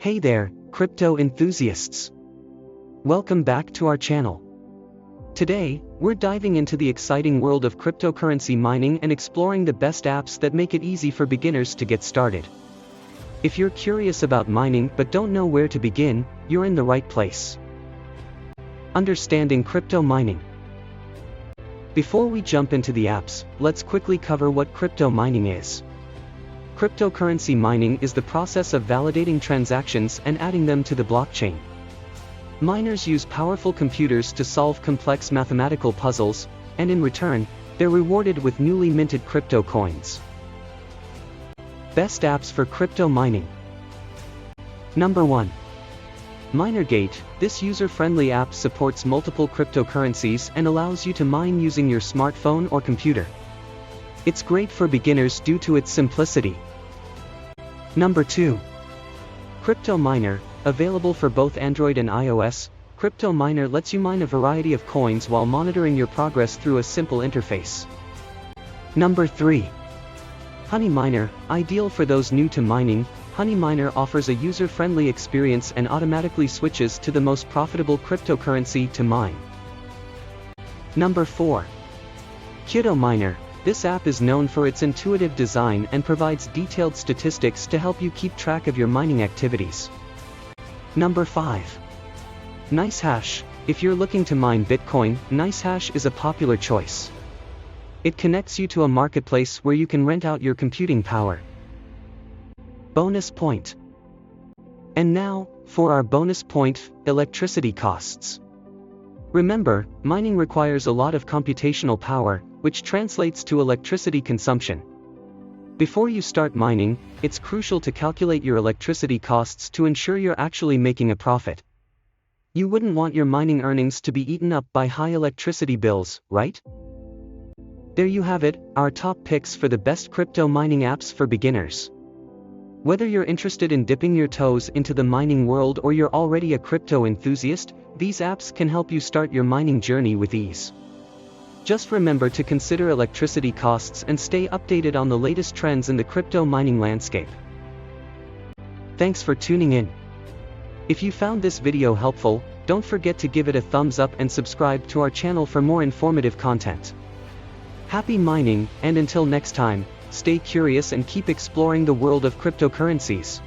Hey there, crypto enthusiasts! Welcome back to our channel. Today, we're diving into the exciting world of cryptocurrency mining and exploring the best apps that make it easy for beginners to get started. If you're curious about mining but don't know where to begin, you're in the right place. Understanding crypto mining. Before we jump into the apps, let's quickly cover what crypto mining is. Cryptocurrency mining is the process of validating transactions and adding them to the blockchain. Miners use powerful computers to solve complex mathematical puzzles, and in return, they're rewarded with newly minted crypto coins. Best apps for crypto mining. Number 1. MinerGate. This user-friendly app supports multiple cryptocurrencies and allows you to mine using your smartphone or computer. It's great for beginners due to its simplicity. Number 2. Crypto Miner. Available for both Android and iOS, Crypto Miner lets you mine a variety of coins while monitoring your progress through a simple interface. Number 3. Honey Miner. Ideal for those new to mining, Honey Miner offers a user-friendly experience and automatically switches to the most profitable cryptocurrency to mine. Number 4. Kiddo Miner. This app is known for its intuitive design and provides detailed statistics to help you keep track of your mining activities. Number 5. NiceHash. If you're looking to mine Bitcoin, NiceHash is a popular choice. It connects you to a marketplace where you can rent out your computing power. Bonus point. And now, for our bonus point, electricity costs. Remember, mining requires a lot of computational power, which translates to electricity consumption. Before you start mining, it's crucial to calculate your electricity costs to ensure you're actually making a profit. You wouldn't want your mining earnings to be eaten up by high electricity bills, right? There you have it, our top picks for the best crypto mining apps for beginners. Whether you're interested in dipping your toes into the mining world or you're already a crypto enthusiast, these apps can help you start your mining journey with ease. Just remember to consider electricity costs and stay updated on the latest trends in the crypto mining landscape. Thanks for tuning in. If you found this video helpful, don't forget to give it a thumbs up and subscribe to our channel for more informative content. Happy mining, and until next time, stay curious and keep exploring the world of cryptocurrencies.